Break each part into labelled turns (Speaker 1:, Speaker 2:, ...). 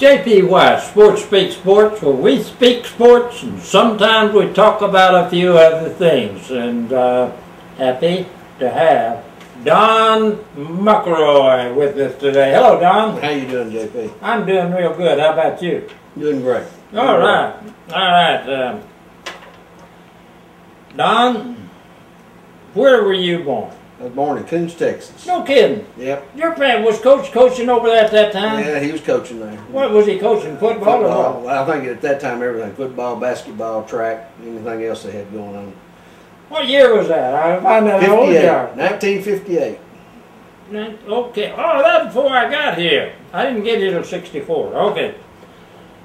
Speaker 1: J.P. White, SportsSpeak Sports, where we speak sports and sometimes we talk about a few other things. And happy to have Don Muckleroy with us today. Hello, Don.
Speaker 2: How you doing, JP?
Speaker 1: I'm doing real good. How about you?
Speaker 2: Doing great.
Speaker 1: All right. All right. Don, where were you born?
Speaker 2: I was born in Coons, Texas.
Speaker 1: No kidding.
Speaker 2: Yep.
Speaker 1: Your parent was coaching over there at that time?
Speaker 2: Yeah, he was coaching there.
Speaker 1: What was he coaching? Football or what?
Speaker 2: Well, I think at that time everything. Football, basketball, track, anything else they had going on.
Speaker 1: What year was that? I find out how old you are.
Speaker 2: 1958.
Speaker 1: Okay. Oh, that's before I got here. I didn't get here till '64. Okay.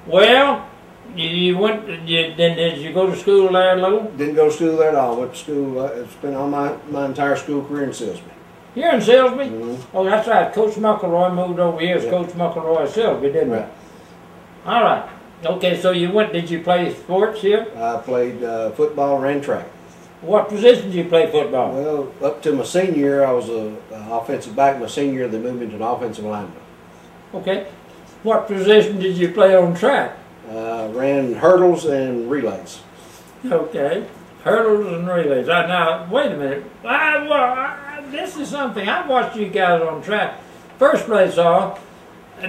Speaker 1: Well, you went. Did you go to school there a little?
Speaker 2: Didn't go to school there at all. Went to school. Spent all my entire school career in Silsbee.
Speaker 1: Here in Silsbee?
Speaker 2: Mm-hmm.
Speaker 1: Oh, that's right. Coach Muckleroy moved over here as Coach Muckleroy of Silsbee, didn't
Speaker 2: right.
Speaker 1: he? All right. Okay. So you went. Did you play sports here?
Speaker 2: I played football, ran track.
Speaker 1: What position did you play football?
Speaker 2: Well, up to my senior year, I was an offensive back. My senior year, they moved me to an offensive lineman.
Speaker 1: Okay. What position did you play on track?
Speaker 2: Ran hurdles and relays.
Speaker 1: Okay. Hurdles and relays. Now, wait a minute. This is something. I watched you guys on track. First place off,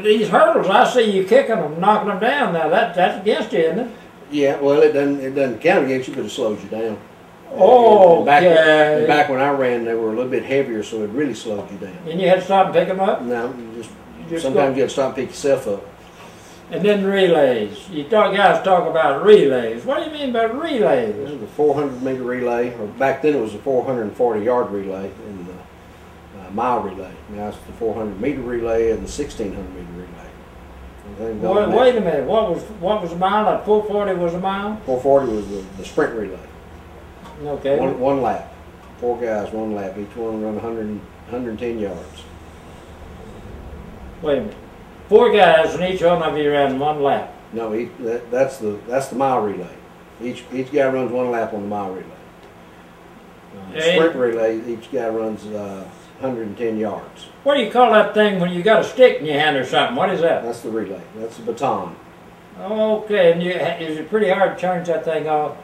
Speaker 1: these hurdles, I see you kicking them, knocking them down. Now, that's against you, isn't it?
Speaker 2: Yeah, well, it doesn't count against you, but it slows you down.
Speaker 1: Oh,
Speaker 2: and back when I ran, they were a little bit heavier, so it really slowed you down.
Speaker 1: And you had to stop and pick them up?
Speaker 2: No, sometimes you had to stop and pick yourself up.
Speaker 1: And then relays. You guys talk about relays. What do you mean by relays?
Speaker 2: This was a 400-meter relay, or back then it was a 440-yard relay and the mile relay. Now it's the 400-meter relay and the 1,600-meter relay.
Speaker 1: Wait a minute. What was a mile? Like 440 was a mile?
Speaker 2: 440 was the sprint relay.
Speaker 1: Okay.
Speaker 2: One lap. 4 guys, 1 lap. Each one run 110 yards.
Speaker 1: Wait a minute. 4 guys and each one of you ran 1 lap.
Speaker 2: No, that's the mile relay. Each guy runs 1 lap on the mile relay. Sprint relay, each guy runs 110 yards.
Speaker 1: What do you call that thing when you got a stick in your hand or something? What is that?
Speaker 2: That's the relay. That's the baton.
Speaker 1: Okay. And is it pretty hard to turn that thing off?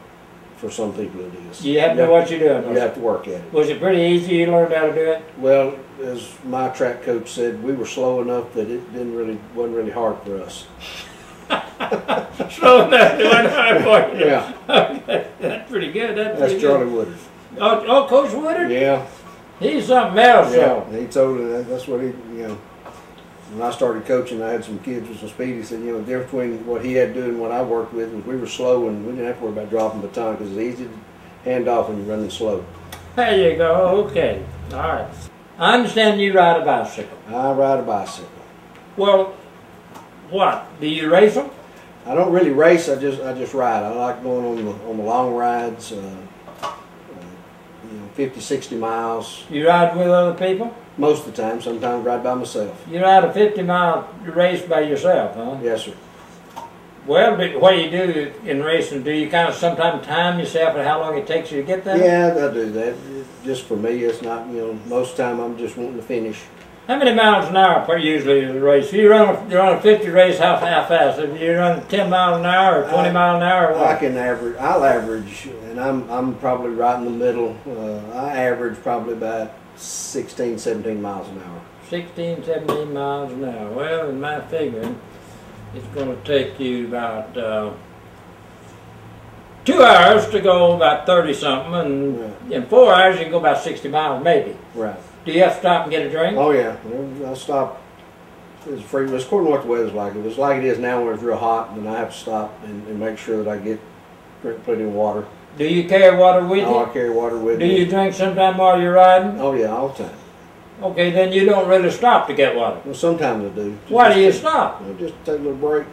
Speaker 2: For some people it is.
Speaker 1: You have to know what you're doing.
Speaker 2: You have to work at it.
Speaker 1: Was it pretty easy? You learned how to do it?
Speaker 2: Well, as my track coach said, we were slow enough that it wasn't really hard for us.
Speaker 1: Slow enough, it wasn't hard for you?
Speaker 2: Yeah.
Speaker 1: Okay. That's pretty good.
Speaker 2: That's Charlie Woodard.
Speaker 1: Oh, Coach Woodard?
Speaker 2: Yeah.
Speaker 1: He's something else.
Speaker 2: Yeah. He told me that's what he, when I started coaching, I had some kids with some speed. He said, the difference between what he had to do and what I worked with was we were slow and we didn't have to worry about dropping baton because it's easy to hand off when you're running slow.
Speaker 1: There you go. Okay. All right. I understand you ride a bicycle.
Speaker 2: I ride a bicycle.
Speaker 1: Well, what? Do you race them?
Speaker 2: I don't really race. I just ride. I like going on the long rides. 50, 60 miles.
Speaker 1: You ride with other people?
Speaker 2: Most of the time. Sometimes I ride by myself.
Speaker 1: You ride a 50-mile race by yourself, huh?
Speaker 2: Yes, sir.
Speaker 1: Well, what do you do in racing? Do you kind of sometimes time yourself and how long it takes you to get there?
Speaker 2: Yeah, I do that. Just for me, it's not, most of the time I'm just wanting to finish.
Speaker 1: How many miles an hour usually is a race? If you run a 50 race, how fast? If you run 10 miles an hour or 20 miles an hour, or what?
Speaker 2: I'll average, and I'm probably right in the middle. I average probably about 16, 17 miles an hour. 16,
Speaker 1: 17 miles an hour. Well, in my figuring, it's going to take you about 2 hours to go about 30-something, and in 4 hours you can go about 60 miles maybe.
Speaker 2: Right.
Speaker 1: Do you have to stop and get a drink?
Speaker 2: Oh yeah, I stop. It's according to what the weather's like. If it's like it is now when it's real hot, then I have to stop and make sure that I drink plenty of water.
Speaker 1: Do you carry water with you?
Speaker 2: Oh, I carry water with me.
Speaker 1: Do you drink sometime while you're riding?
Speaker 2: Oh yeah, all the time.
Speaker 1: Okay, then you don't really stop to get water.
Speaker 2: Well, sometimes I do.
Speaker 1: Why do you stop?
Speaker 2: Just take a little break.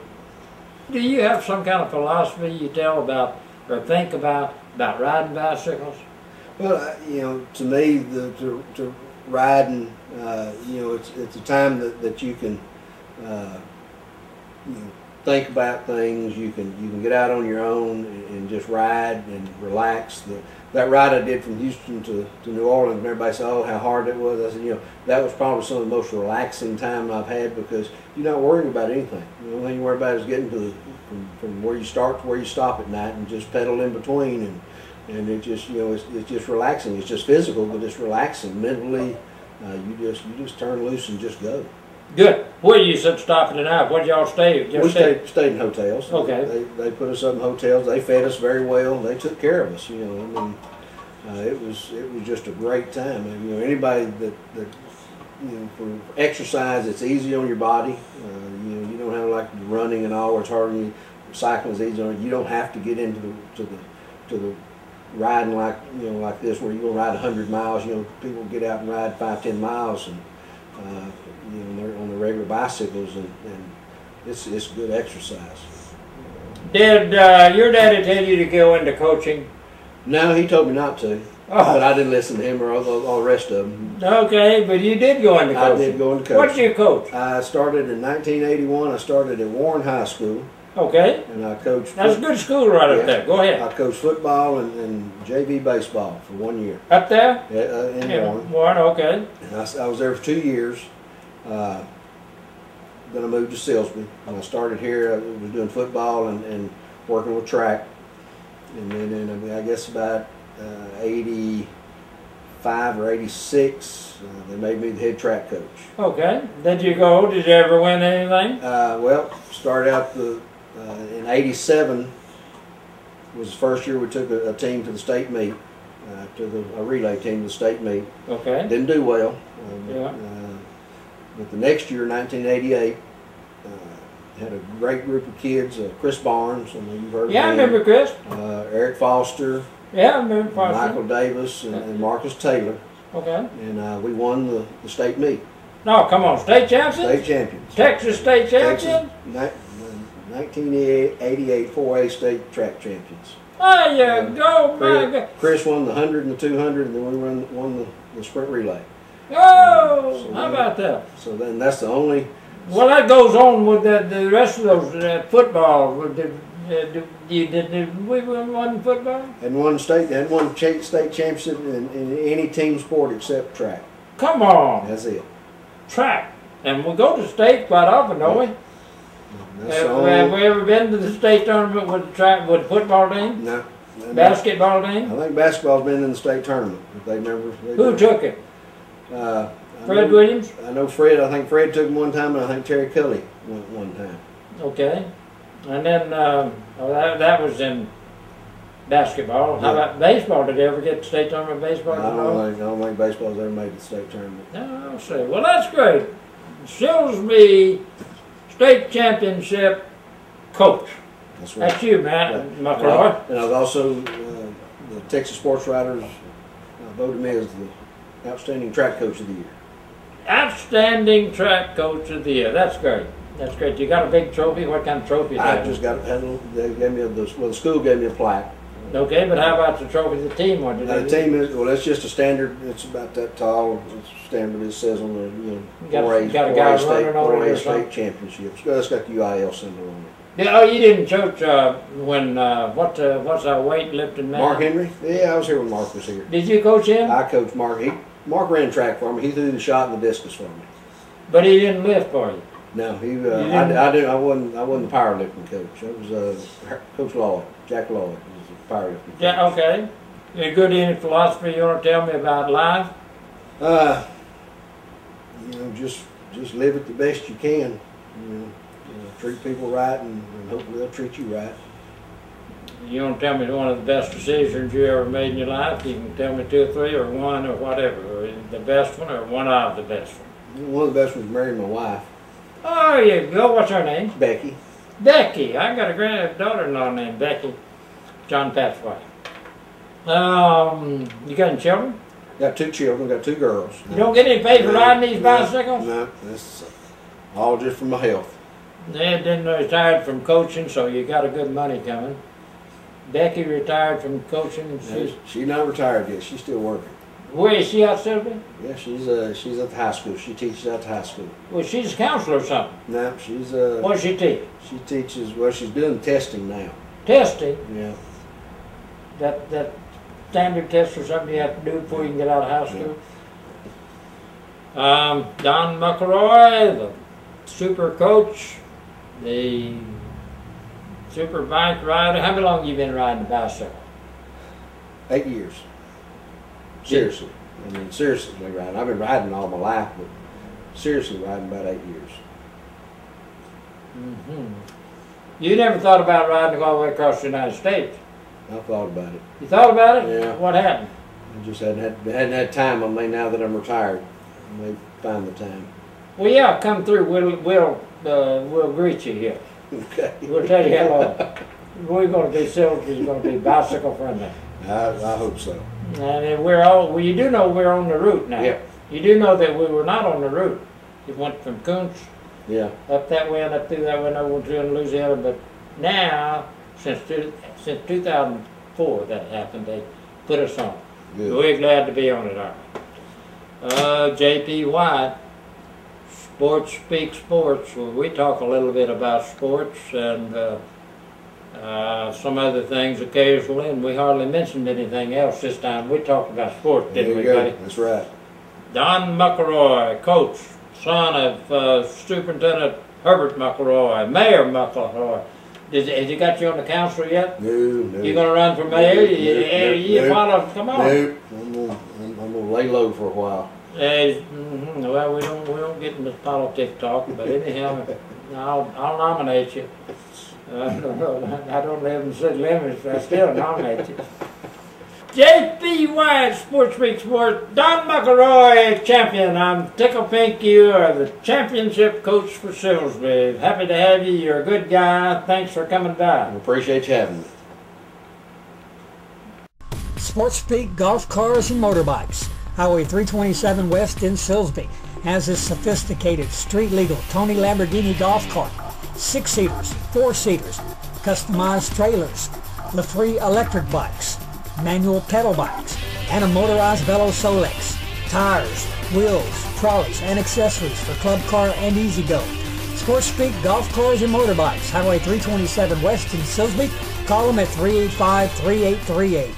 Speaker 1: Do you have some kind of philosophy you tell about or think about riding bicycles?
Speaker 2: Well, to me, to riding, it's a time that you can, think about things. You can get out on your own and just ride and relax. That ride I did from Houston to New Orleans, and everybody said, "Oh, how hard that was." I said, that was probably some of the most relaxing time I've had because you're not worrying about anything. The only thing you worry about is getting from where you start to where you stop at night, and just pedal in between, and it just it's just relaxing. It's just physical, but it's relaxing mentally. You just turn loose and just go.
Speaker 1: Good. Where you said stopping it out? Where did y'all stay?
Speaker 2: We stayed in hotels.
Speaker 1: Okay.
Speaker 2: They put us up in hotels. They fed us very well. They took care of us. I mean, it was just a great time. And, anybody that for exercise, it's easy on your body. You don't have like running and all. It's hard on you. Cycling is easy on you. You don't have to get into the riding like this where you're gonna ride 100 miles. People get out and ride 5-10 miles and. They're on the regular bicycles, and it's good exercise.
Speaker 1: Did your daddy tell you to go into coaching?
Speaker 2: No, he told me not to, but I didn't listen to him or all the rest of them.
Speaker 1: Okay, but you did go into coaching.
Speaker 2: I did go into coaching.
Speaker 1: What did you coach?
Speaker 2: I started in 1981. I started at Warren High School.
Speaker 1: Okay.
Speaker 2: And I coached.
Speaker 1: That's a good school right up there. Go ahead.
Speaker 2: I coached football and JV baseball for 1 year.
Speaker 1: Up there?
Speaker 2: Yeah, in Warren.
Speaker 1: Warren, okay.
Speaker 2: And I was there for 2 years. Then I moved to Silsbee. When I started here, I was doing football and working with track. And then I guess about 85 or 86, they made me the head track coach.
Speaker 1: Okay. Did you ever win anything?
Speaker 2: Well, started out in 87 was the first year we took a team to the state meet, a relay team to the state meet.
Speaker 1: Okay.
Speaker 2: Didn't do well.
Speaker 1: Yeah.
Speaker 2: But the next year, 1988, had a great group of kids. Chris Barnes, I know you've heard of him.
Speaker 1: Yeah, I remember Chris.
Speaker 2: Eric Foster.
Speaker 1: Yeah, I remember Foster.
Speaker 2: Michael Davis and Marcus Taylor.
Speaker 1: Okay.
Speaker 2: And we won the state meet.
Speaker 1: No, come on, state champions?
Speaker 2: State champions.
Speaker 1: Texas state champion?
Speaker 2: 1988 4A state track champions.
Speaker 1: There you go, my God.
Speaker 2: Chris won the 100 and the 200, and then we won the sprint relay.
Speaker 1: Oh, so how about that?
Speaker 2: So then that's the only.
Speaker 1: Well, that goes on with the rest of those football. Did we win football?
Speaker 2: And won state championship in any team sport except track.
Speaker 1: Come on.
Speaker 2: That's it.
Speaker 1: Track. And we go to state quite often, don't we? Have we ever been to the state tournament with the football team?
Speaker 2: No.
Speaker 1: Basketball team?
Speaker 2: I think basketball's been in the state tournament. If they remember.
Speaker 1: Who took it? Fred Williams?
Speaker 2: I know Fred. I think Fred took him one time, and I think Terry Cully went one time.
Speaker 1: Okay. And then that was in basketball. How about baseball? Did they ever get the state tournament baseball?
Speaker 2: I don't think baseball's ever made the state tournament.
Speaker 1: No, I'll say. Well, that's great. Silsbee State Championship coach.
Speaker 2: That's right.
Speaker 1: That's you, man, Muckleroy.
Speaker 2: And I was also the Texas Sports Writers voted me as the outstanding track coach of the year.
Speaker 1: Outstanding track coach of the year. That's great. That's great. You got a big trophy? What kind of trophy?
Speaker 2: I just got they gave me the school gave me a plaque.
Speaker 1: Okay, but how about the trophy the team wanted?
Speaker 2: The team is it's just a standard. It's about that tall. It's standard. It says on the 4A state championships. It's got the UIL symbol on it.
Speaker 1: Yeah, oh, you didn't coach when what's our weightlifting man?
Speaker 2: Mark Henry? Yeah, I was here when Mark was here.
Speaker 1: Did you coach him?
Speaker 2: I coached Mark. Mark ran track for me. He threw the shot and the discus for me.
Speaker 1: But he didn't lift for you.
Speaker 2: No, he. I wasn't the powerlifting coach. I was Coach Lloyd, Jack Lloyd, was the powerlifting coach.
Speaker 1: Yeah. Okay. You good any philosophy you want to tell me about life?
Speaker 2: Just live it the best you can. Treat people right, and hopefully they'll treat you right.
Speaker 1: You want to tell me one of the best decisions you ever made in your life? You can tell me 2 or 3 or 1 or whatever. Or the best one or one of the best ones.
Speaker 2: One of the best was marrying my wife.
Speaker 1: Oh, you go. What's her name?
Speaker 2: Becky.
Speaker 1: Becky. I got a daughter-in-law named Becky. John Pat's wife. You got any children?
Speaker 2: Got 2 children. Got 2 girls.
Speaker 1: You don't get any pay for riding these bicycles?
Speaker 2: No, that's all just for my health.
Speaker 1: They didn't retire from coaching, so you got a good money coming. Becky retired from coaching.
Speaker 2: She's not retired yet. She's still working.
Speaker 1: Where is she at, Sylvia?
Speaker 2: Yeah, she's at the high school. She teaches at the high school.
Speaker 1: Well, she's a counselor or something.
Speaker 2: No, she's
Speaker 1: What does she teach?
Speaker 2: she teaches. Well, she's doing testing now.
Speaker 1: Testing.
Speaker 2: Yeah.
Speaker 1: That standard test or something you have to do before you can get out of high school. Don Muckleroy, the super coach, the super bike rider. How long have you been riding a bicycle?
Speaker 2: 8 years. Seriously. I mean, seriously riding. I've been riding all my life, but seriously riding about 8 years.
Speaker 1: Mm-hmm. You never thought about riding all the way across the United States?
Speaker 2: I thought about it.
Speaker 1: You thought about it?
Speaker 2: Yeah.
Speaker 1: What happened?
Speaker 2: I just hadn't had time. I mean, now that I'm retired, I may find the time.
Speaker 1: Well, yeah, come through. We'll greet you here.
Speaker 2: Okay.
Speaker 1: We'll tell you how long. We're going to be Sylvia's going to be bicycle friendly.
Speaker 2: I hope so.
Speaker 1: And we're all. Well, you do know we're on the route now.
Speaker 2: Yeah.
Speaker 1: You do know that we were not on the route. It went from Kuntz
Speaker 2: Yeah.
Speaker 1: up that way and up through that way and over to Louisiana. But now, since 2004 that happened, they put us on.
Speaker 2: Good.
Speaker 1: We're glad to be on it, aren't we? J.P. White, SportsSpeak Sports. Well, we talk a little bit about sports and some other things occasionally, and we hardly mentioned anything else this time. We talked about sports, didn't we, buddy?
Speaker 2: That's right.
Speaker 1: Don Muckleroy, coach, son of Superintendent Herbert Muckleroy, Mayor Muckleroy. Has he got you on the council yet?
Speaker 2: No.
Speaker 1: You going to run for mayor? You follow? Come on.
Speaker 2: No. I'm gonna lay low for a while.
Speaker 1: Well, we don't get into politics talk, but anyhow, I'll nominate you. I don't live in city limits, but I still nominate you. J.P. White, SportsSpeak Sports, Don Muckleroy, champion. I'm tickled pink. You are the championship coach for Silsbee. Happy to have you. You're a good guy. Thanks for coming by.
Speaker 2: I appreciate you having me.
Speaker 3: SportsSpeak Golf Cars and Motorbikes. Highway 327 West in Silsbee has a sophisticated street-legal Tony Lamborghini golf cart, 6-seaters, 4-seaters, customized trailers, LaFree electric bikes, manual pedal bikes, and a motorized Velo Solex, tires, wheels, trolleys, and accessories for Club Car and E-Z-Go. SportsSpeak Golf Cars and Motorbikes, Highway 327 West in Silsbee. Call them at 385-3838.